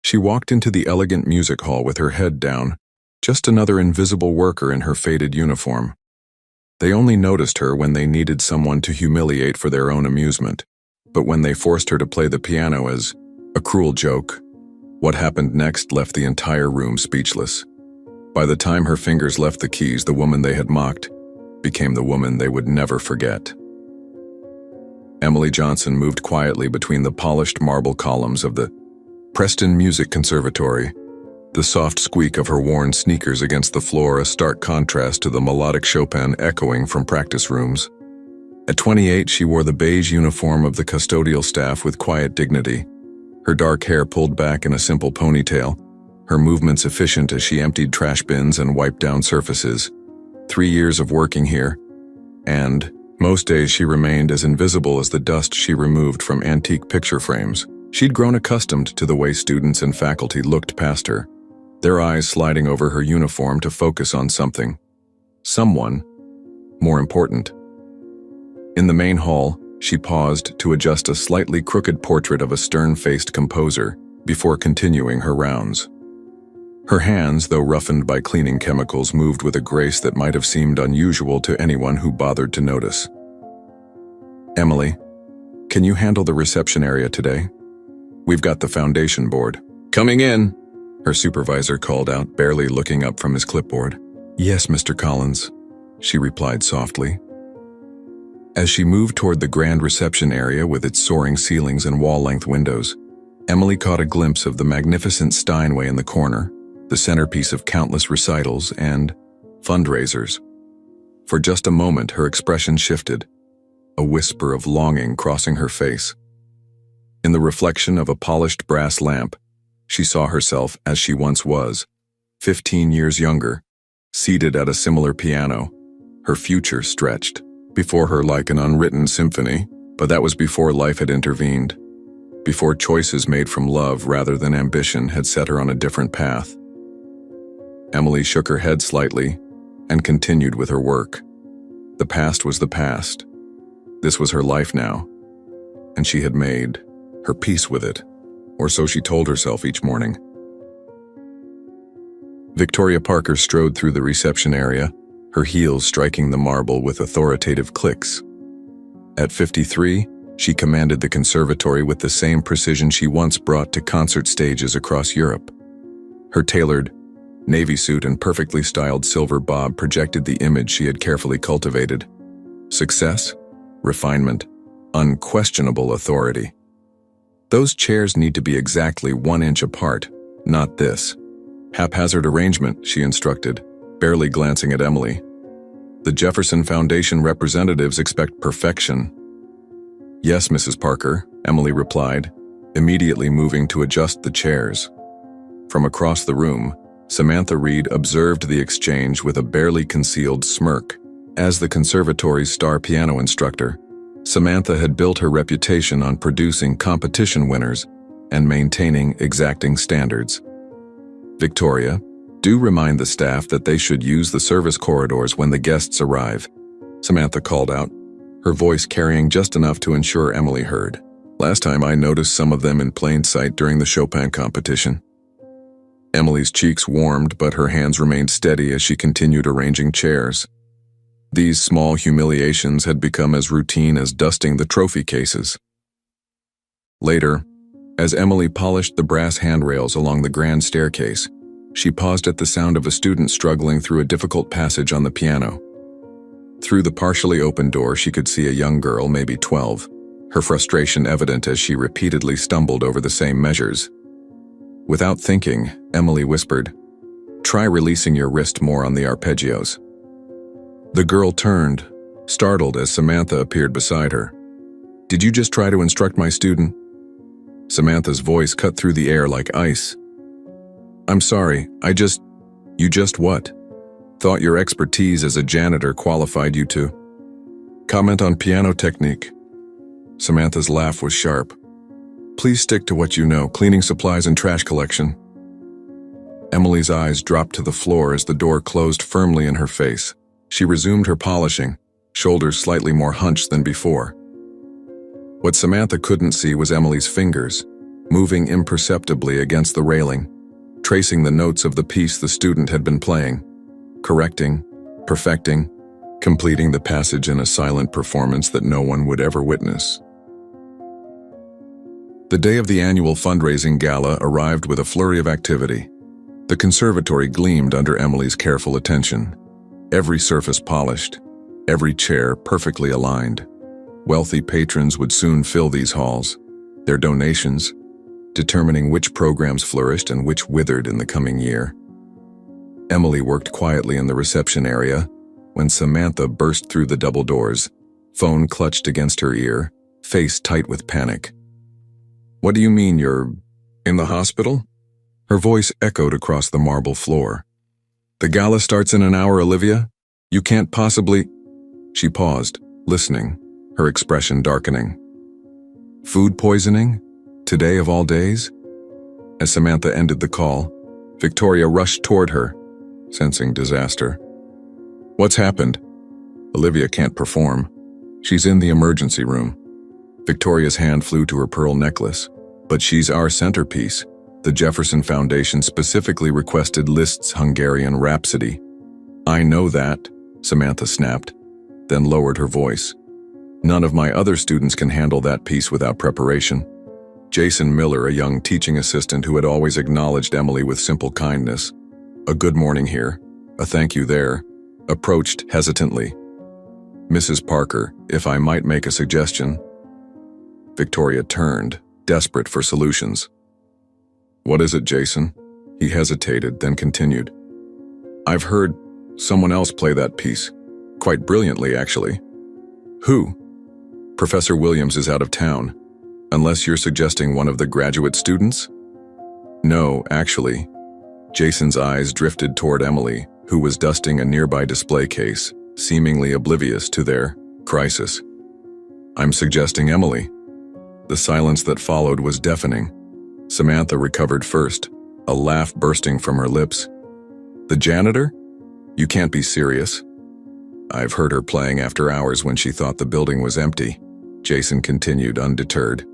She walked into the elegant music hall with her head down, just another invisible worker in her faded uniform. They only noticed her when they needed someone to humiliate for their own amusement, but when they forced her to play the piano as a cruel joke, what happened next left the entire room speechless. By the time her fingers left the keys, the woman they had mocked became the woman they would never forget. Emily Johnson moved quietly between the polished marble columns of the Preston Music Conservatory, the soft squeak of her worn sneakers against the floor a stark contrast to the melodic Chopin echoing from practice rooms. At 28, she wore the beige uniform of the custodial staff with quiet dignity, her dark hair pulled back in a simple ponytail, her movements efficient as she emptied trash bins and wiped down surfaces. 3 years of working here, and most days she remained as invisible as the dust she removed from antique picture frames. She'd grown accustomed to the way students and faculty looked past her, their eyes sliding over her uniform to focus on something, someone, more important. In the main hall, she paused to adjust a slightly crooked portrait of a stern-faced composer before continuing her rounds. Her hands, though roughened by cleaning chemicals, moved with a grace that might have seemed unusual to anyone who bothered to notice. "Emily, can you handle the reception area today? We've got the foundation board." "Coming in," her supervisor called out, barely looking up from his clipboard. "Yes, Mr. Collins," she replied softly. As she moved toward the grand reception area with its soaring ceilings and wall-length windows, Emily caught a glimpse of the magnificent Steinway in the corner, the centerpiece of countless recitals and fundraisers. For just a moment, her expression shifted, a whisper of longing crossing her face. In the reflection of a polished brass lamp, she saw herself as she once was, 15 years younger, seated at a similar piano, her future stretched before her like an unwritten symphony, but that was before life had intervened, before choices made from love rather than ambition had set her on a different path. Emily shook her head slightly and continued with her work. The past was the past. This was her life now, and she had made her peace with it, or so she told herself each morning. Victoria Parker strode through the reception area, her heels striking the marble with authoritative clicks. At 53, she commanded the conservatory with the same precision she once brought to concert stages across Europe. Her tailored navy suit and perfectly styled silver bob projected the image she had carefully cultivated. Success, refinement, unquestionable authority. "Those chairs need to be exactly 1 inch apart, not this." "Haphazard arrangement," she instructed, barely glancing at Emily. "The Jefferson Foundation representatives expect perfection." "Yes, Mrs. Parker," Emily replied, immediately moving to adjust the chairs. From across the room, Samantha Reed observed the exchange with a barely concealed smirk. As the conservatory's star piano instructor, Samantha had built her reputation on producing competition winners and maintaining exacting standards. "Victoria, do remind the staff that they should use the service corridors when the guests arrive," Samantha called out, her voice carrying just enough to ensure Emily heard. "Last time I noticed some of them in plain sight during the Chopin competition." Emily's cheeks warmed, but her hands remained steady as she continued arranging chairs. These small humiliations had become as routine as dusting the trophy cases. Later, as Emily polished the brass handrails along the grand staircase, she paused at the sound of a student struggling through a difficult passage on the piano. Through the partially open door, she could see a young girl, maybe 12, her frustration evident as she repeatedly stumbled over the same measures. Without thinking, Emily whispered, "Try releasing your wrist more on the arpeggios." The girl turned, startled as Samantha appeared beside her. "Did you just try to instruct my student?" Samantha's voice cut through the air like ice. "I'm sorry, You just what? Thought your expertise as a janitor qualified you to comment on piano technique." Samantha's laugh was sharp. "Please stick to what you know, cleaning supplies and trash collection." Emily's eyes dropped to the floor as the door closed firmly in her face. She resumed her polishing, shoulders slightly more hunched than before. What Samantha couldn't see was Emily's fingers, moving imperceptibly against the railing, tracing the notes of the piece the student had been playing, correcting, perfecting, completing the passage in a silent performance that no one would ever witness. The day of the annual fundraising gala arrived with a flurry of activity. The conservatory gleamed under Emily's careful attention, every surface polished, every chair perfectly aligned. Wealthy patrons would soon fill these halls, their donations determining which programs flourished and which withered in the coming year. Emily worked quietly in the reception area when Samantha burst through the double doors, phone clutched against her ear, face tight with panic. "What do you mean you're in the hospital?" Her voice echoed across the marble floor. "The gala starts in an hour, Olivia. You can't possibly—" She paused, listening, her expression darkening. "Food poisoning? Today of all days?" As Samantha ended the call, Victoria rushed toward her, sensing disaster. "What's happened?" "Olivia can't perform. She's in the emergency room." Victoria's hand flew to her pearl necklace. "But she's our centerpiece. The Jefferson Foundation specifically requested Liszt's Hungarian Rhapsody." "I know that," Samantha snapped, then lowered her voice. "None of my other students can handle that piece without preparation." Jason Miller, a young teaching assistant who had always acknowledged Emily with simple kindness, a good morning here, a thank you there, approached hesitantly. "Mrs. Parker, if I might make a suggestion." Victoria turned, desperate for solutions. "What is it, Jason?" He hesitated, then continued. "I've heard someone else play that piece. Quite brilliantly, actually." "Who?" "Professor Williams is out of town. Unless you're suggesting one of the graduate students?" "No, actually." Jason's eyes drifted toward Emily, who was dusting a nearby display case, seemingly oblivious to their crisis. "I'm suggesting Emily." The silence that followed was deafening. Samantha recovered first, a laugh bursting from her lips. "The janitor? You can't be serious." "I've heard her playing after hours when she thought the building was empty," Jason continued undeterred.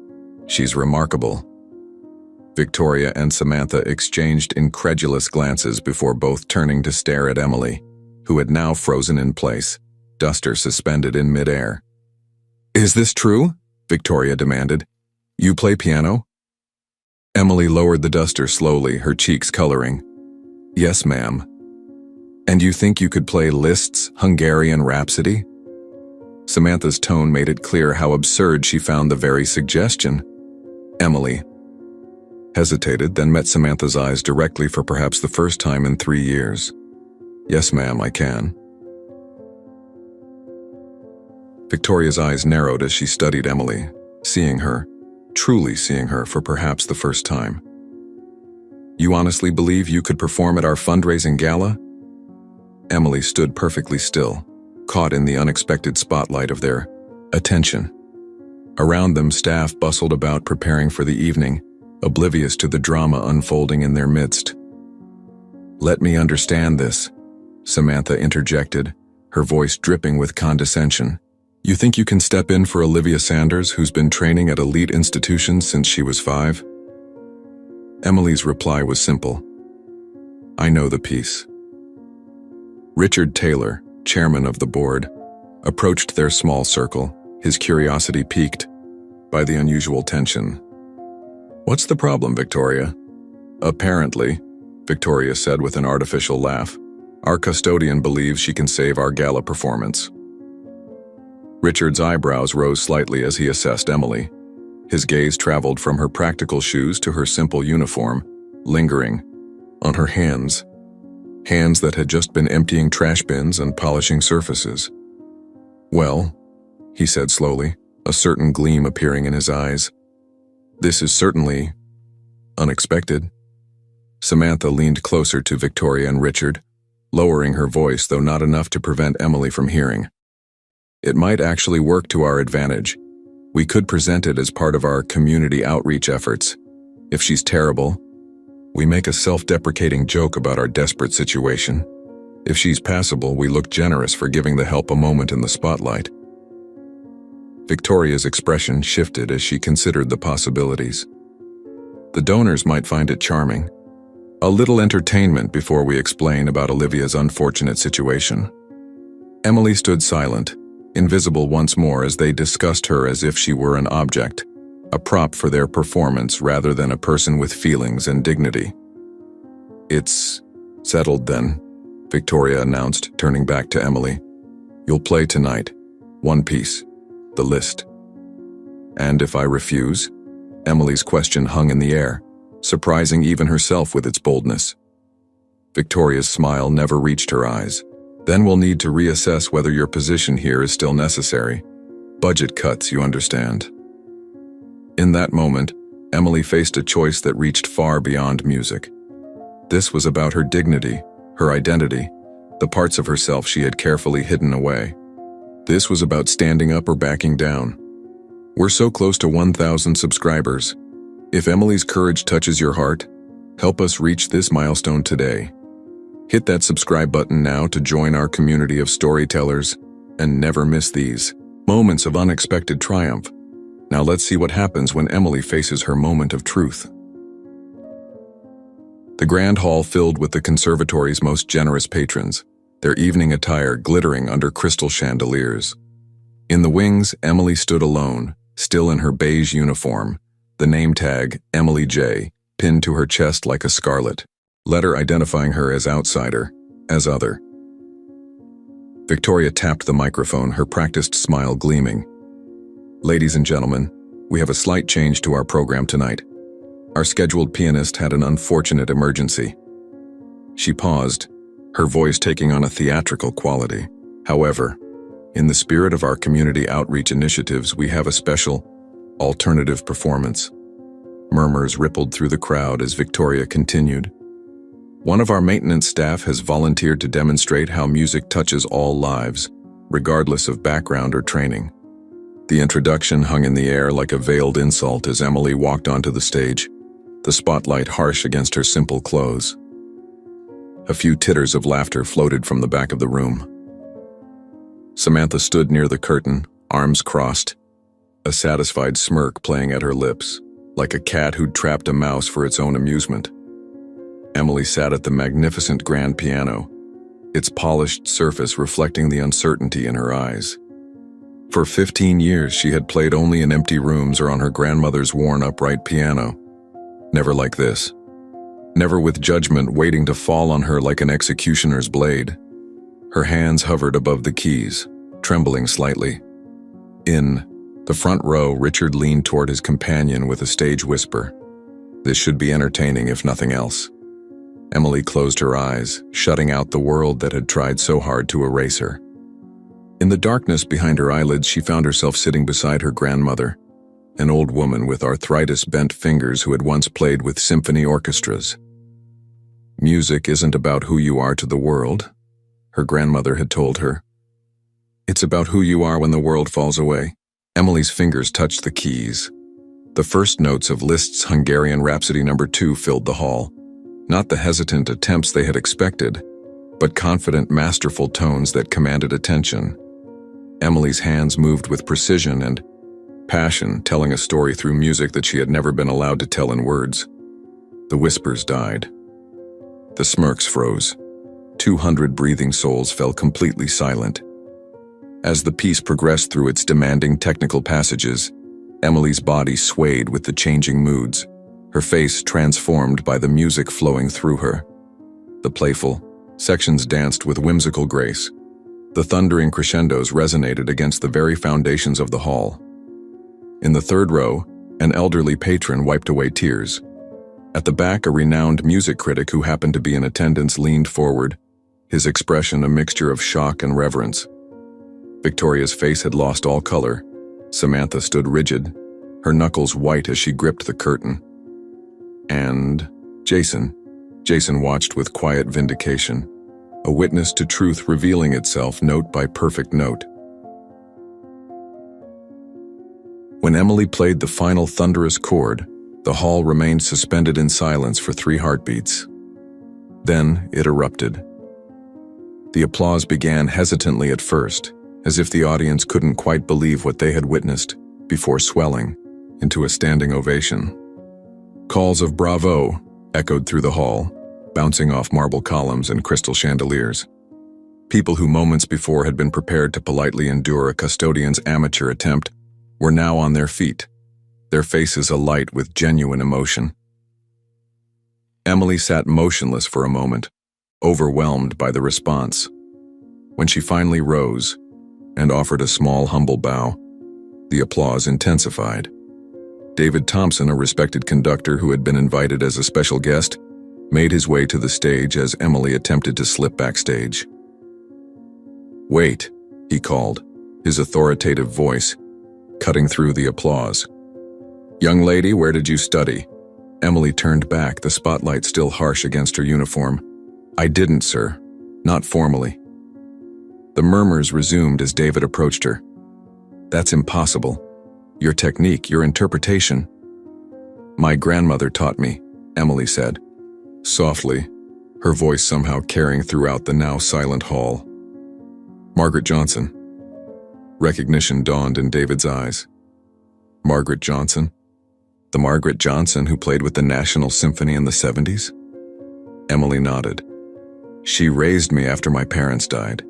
"She's remarkable." Victoria and Samantha exchanged incredulous glances before both turning to stare at Emily, who had now frozen in place, duster suspended in midair. "Is this true?" Victoria demanded. "You play piano?" Emily lowered the duster slowly, her cheeks coloring. "Yes, ma'am." "And you think you could play Liszt's Hungarian Rhapsody?" Samantha's tone made it clear how absurd she found the very suggestion. Emily hesitated, then met Samantha's eyes directly for perhaps the first time in 3 years. "Yes, ma'am, I can." Victoria's eyes narrowed as she studied Emily, seeing her, truly seeing her for perhaps the first time. "You honestly believe you could perform at our fundraising gala?" Emily stood perfectly still, caught in the unexpected spotlight of their attention. Around them, staff bustled about preparing for the evening, oblivious to the drama unfolding in their midst. "Let me understand this," Samantha interjected, her voice dripping with condescension. "You think you can step in for Olivia Sanders, who's been training at elite institutions since she was 5? Emily's reply was simple. "I know the piece." Richard Taylor, chairman of the board, approached their small circle, his curiosity piqued by the unusual tension. "What's the problem, Victoria?" "Apparently," Victoria said with an artificial laugh, "our custodian believes she can save our gala performance." Richard's eyebrows rose slightly as he assessed Emily. His gaze traveled from her practical shoes to her simple uniform, lingering on her hands that had just been emptying trash bins and polishing surfaces. "Well," he said slowly, a certain gleam appearing in his eyes, "this is certainly unexpected." Samantha leaned closer to Victoria and Richard, lowering her voice, though not enough to prevent Emily from hearing. "It might actually work to our advantage. We could present it as part of our community outreach efforts. If she's terrible, we make a self-deprecating joke about our desperate situation. If she's passable, we look generous for giving the help a moment in the spotlight." Victoria's expression shifted as she considered the possibilities. The donors might find it charming. A little entertainment before we explain about Olivia's unfortunate situation. Emily stood silent, invisible once more as they discussed her as if she were an object, a prop for their performance rather than a person with feelings and dignity. "It's settled then," Victoria announced, turning back to Emily. "You'll play tonight. One piece. The list." "And if I refuse?" Emily's question hung in the air, surprising even herself with its boldness. Victoria's smile never reached her eyes. "Then we'll need to reassess whether your position here is still necessary. Budget cuts, you understand." In that moment, Emily faced a choice that reached far beyond music. This was about her dignity, her identity, the parts of herself she had carefully hidden away. This was about standing up or backing down. We're so close to 1,000 subscribers. If Emily's courage touches your heart, help us reach this milestone today. Hit that subscribe button now to join our community of storytellers and never miss these moments of unexpected triumph. Now let's see what happens when Emily faces her moment of truth. The grand hall filled with the conservatory's most generous patrons, their evening attire glittering under crystal chandeliers. In the wings, Emily stood alone, still in her beige uniform, the name tag, Emily J., pinned to her chest like a scarlet, letter identifying her as outsider, as other. Victoria tapped the microphone, her practiced smile gleaming. "Ladies and gentlemen, we have a slight change to our program tonight. Our scheduled pianist had an unfortunate emergency." She paused, her voice taking on a theatrical quality. "However, in the spirit of our community outreach initiatives, we have a special, alternative performance." Murmurs rippled through the crowd as Victoria continued. "One of our maintenance staff has volunteered to demonstrate how music touches all lives, regardless of background or training." The introduction hung in the air like a veiled insult as Emily walked onto the stage, the spotlight harsh against her simple clothes. A few titters of laughter floated from the back of the room. Samantha stood near the curtain, arms crossed, a satisfied smirk playing at her lips, like a cat who'd trapped a mouse for its own amusement. Emily sat at the magnificent grand piano, its polished surface reflecting the uncertainty in her eyes. For 15 years, she had played only in empty rooms or on her grandmother's worn upright piano. Never like this. Never with judgment waiting to fall on her like an executioner's blade. Her hands hovered above the keys, trembling slightly. In the front row, Richard leaned toward his companion with a stage whisper. This should be entertaining if nothing else. Emily closed her eyes, shutting out the world that had tried so hard to erase her. In the darkness behind her eyelids, she found herself sitting beside her grandmother, an old woman with arthritis-bent fingers who had once played with symphony orchestras. Music isn't about who you are to the world, her grandmother had told her. It's about who you are when the world falls away. Emily's fingers touched the keys. The first notes of Liszt's Hungarian Rhapsody No. 2 filled the hall. Not the hesitant attempts they had expected, but confident, masterful tones that commanded attention. Emily's hands moved with precision and passion, telling a story through music that she had never been allowed to tell in words. The whispers died. The smirks froze. 200 breathing souls fell completely silent. As the piece progressed through its demanding technical passages, Emily's body swayed with the changing moods, her face transformed by the music flowing through her. The playful sections danced with whimsical grace. The thundering crescendos resonated against the very foundations of the hall. In the third row, an elderly patron wiped away tears. At the back, a renowned music critic who happened to be in attendance leaned forward, his expression a mixture of shock and reverence. Victoria's face had lost all color. Samantha stood rigid, her knuckles white as she gripped the curtain. And Jason watched with quiet vindication, a witness to truth revealing itself note by perfect note. When Emily played the final thunderous chord, the hall remained suspended in silence for 3 heartbeats. Then it erupted. The applause began hesitantly at first, as if the audience couldn't quite believe what they had witnessed, before swelling into a standing ovation. Calls of bravo echoed through the hall, bouncing off marble columns and crystal chandeliers. People who moments before had been prepared to politely endure a custodian's amateur attempt were now on their feet, their faces alight with genuine emotion. Emily sat motionless for a moment, overwhelmed by the response. When she finally rose and offered a small, humble bow, the applause intensified. David Thompson, a respected conductor who had been invited as a special guest, made his way to the stage as Emily attempted to slip backstage. "Wait," he called, his authoritative voice cutting through the applause. "Young lady, where did you study?" Emily turned back, the spotlight still harsh against her uniform. "I didn't, sir. Not formally." The murmurs resumed as David approached her. "That's impossible. Your technique, your interpretation." "My grandmother taught me," Emily said, softly, her voice somehow carrying throughout the now silent hall. "Margaret Johnson." Recognition dawned in David's eyes. Margaret Johnson? The Margaret Johnson who played with the National Symphony in the 70s? Emily nodded. "She raised me after my parents died.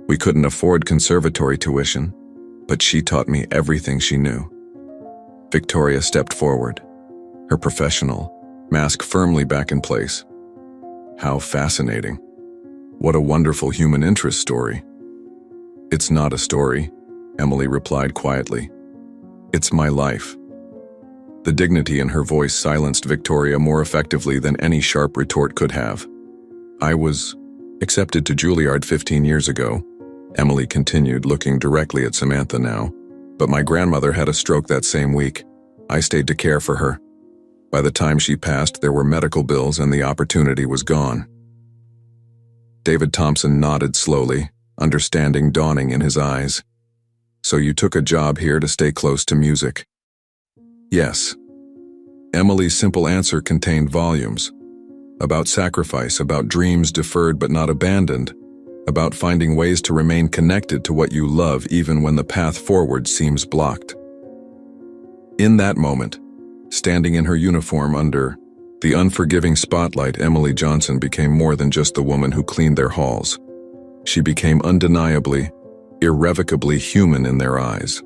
We couldn't afford conservatory tuition, but she taught me everything she knew." Victoria stepped forward, her professional mask firmly back in place. "How fascinating. What a wonderful human interest story." "It's not a story," Emily replied quietly. "It's my life." The dignity in her voice silenced Victoria more effectively than any sharp retort could have. "I was accepted to Juilliard 15 years ago," Emily continued, looking directly at Samantha now. "But my grandmother had a stroke that same week. I stayed to care for her. By the time she passed, there were medical bills and the opportunity was gone." David Thompson nodded slowly, understanding dawning in his eyes. "So you took a job here to stay close to music?" "Yes." Emily's simple answer contained volumes. About sacrifice, about dreams deferred but not abandoned, about finding ways to remain connected to what you love even when the path forward seems blocked. In that moment, standing in her uniform under the unforgiving spotlight, Emily Johnson became more than just the woman who cleaned their halls. She became undeniably, irrevocably human in their eyes.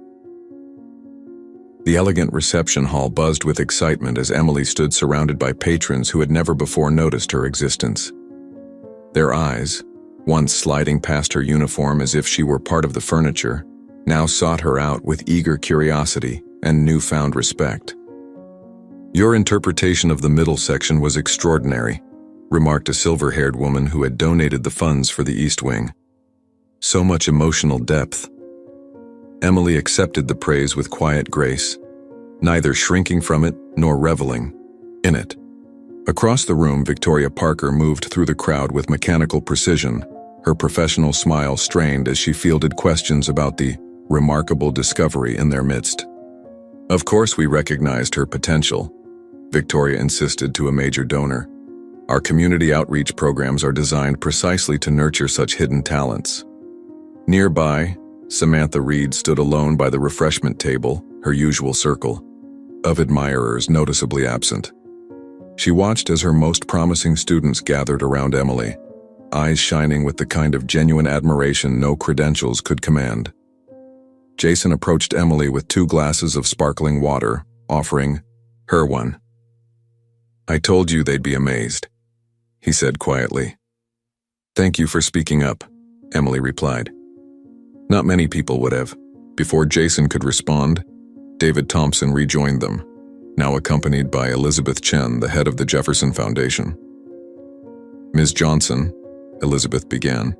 The elegant reception hall buzzed with excitement as Emily stood surrounded by patrons who had never before noticed her existence. Their eyes, once sliding past her uniform as if she were part of the furniture, now sought her out with eager curiosity and newfound respect. "Your interpretation of the middle section was extraordinary," remarked a silver-haired woman who had donated the funds for the East Wing. "So much emotional depth." Emily accepted the praise with quiet grace, neither shrinking from it nor reveling in it. Across the room, Victoria Parker moved through the crowd with mechanical precision, her professional smile strained as she fielded questions about the remarkable discovery in their midst. "Of course we recognized her potential," Victoria insisted to a major donor. "Our community outreach programs are designed precisely to nurture such hidden talents." Nearby, Samantha Reed stood alone by the refreshment table, her usual circle of admirers noticeably absent. She watched as her most promising students gathered around Emily, eyes shining with the kind of genuine admiration no credentials could command. Jason approached Emily with 2 glasses of sparkling water, offering her one. "I told you they'd be amazed," he said quietly. "Thank you for speaking up," Emily replied. Not many people would have. Before Jason could respond, David Thompson rejoined them, now accompanied by Elizabeth Chen, the head of the Jefferson Foundation. "Ms. Johnson," Elizabeth began,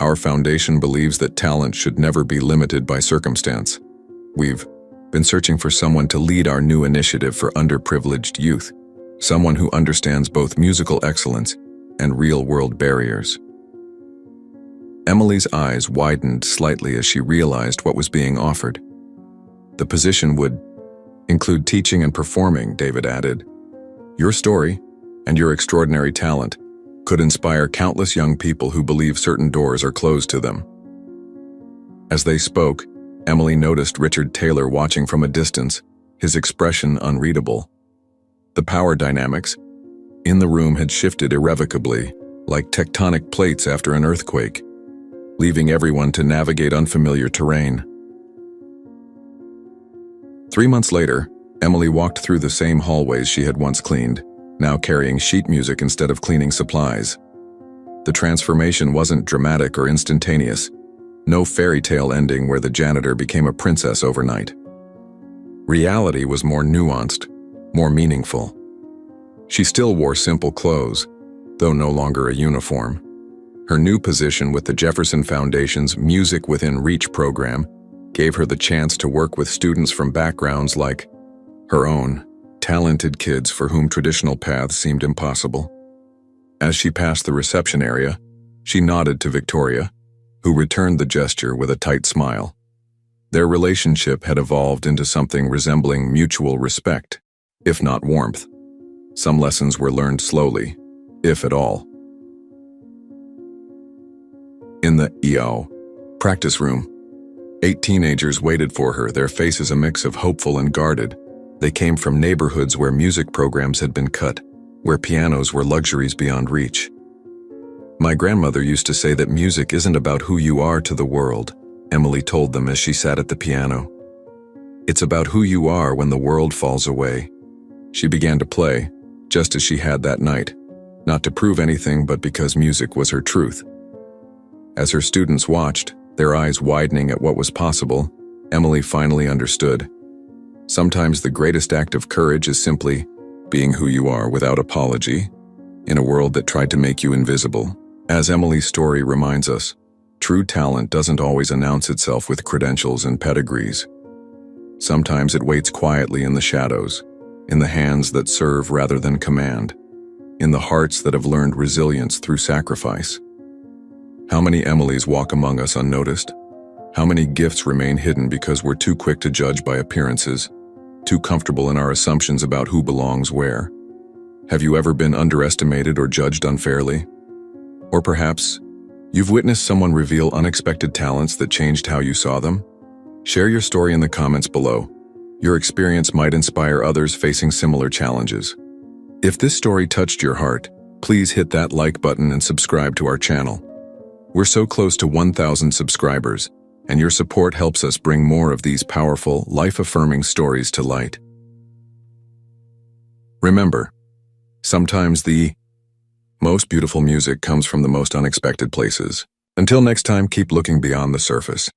"our foundation believes that talent should never be limited by circumstance. We've been searching for someone to lead our new initiative for underprivileged youth, someone who understands both musical excellence and real-world barriers." Emily's eyes widened slightly as she realized what was being offered. "The position would include teaching and performing," David added. "Your story and your extraordinary talent could inspire countless young people who believe certain doors are closed to them." As they spoke, Emily noticed Richard Taylor watching from a distance, his expression unreadable. The power dynamics in the room had shifted irrevocably, like tectonic plates after an earthquake, leaving everyone to navigate unfamiliar terrain. 3 months later, Emily walked through the same hallways she had once cleaned, now carrying sheet music instead of cleaning supplies. The transformation wasn't dramatic or instantaneous. No fairy tale ending where the janitor became a princess overnight. Reality was more nuanced, more meaningful. She still wore simple clothes, though no longer a uniform. Her new position with the Jefferson Foundation's Music Within Reach program gave her the chance to work with students from backgrounds like her own, talented kids for whom traditional paths seemed impossible. As she passed the reception area, she nodded to Victoria, who returned the gesture with a tight smile. Their relationship had evolved into something resembling mutual respect, if not warmth. Some lessons were learned slowly, if at all. In the EO practice room, 8 teenagers waited for her, their faces a mix of hopeful and guarded. They came from neighborhoods where music programs had been cut, where pianos were luxuries beyond reach. My grandmother used to say that music isn't about who you are to the world, Emily told them as she sat at the piano. It's about who you are when the world falls away. She began to play, just as she had that night, not to prove anything but because music was her truth. As her students watched, their eyes widening at what was possible, Emily finally understood. Sometimes the greatest act of courage is simply being who you are without apology, in a world that tried to make you invisible. As Emily's story reminds us, true talent doesn't always announce itself with credentials and pedigrees. Sometimes it waits quietly in the shadows, in the hands that serve rather than command, in the hearts that have learned resilience through sacrifice. How many Emilys walk among us unnoticed? How many gifts remain hidden because we're too quick to judge by appearances, too comfortable in our assumptions about who belongs where? Have you ever been underestimated or judged unfairly? Or perhaps, you've witnessed someone reveal unexpected talents that changed how you saw them? Share your story in the comments below. Your experience might inspire others facing similar challenges. If this story touched your heart, please hit that like button and subscribe to our channel. We're so close to 1,000 subscribers, and your support helps us bring more of these powerful, life-affirming stories to light. Remember, sometimes the most beautiful music comes from the most unexpected places. Until next time, keep looking beyond the surface.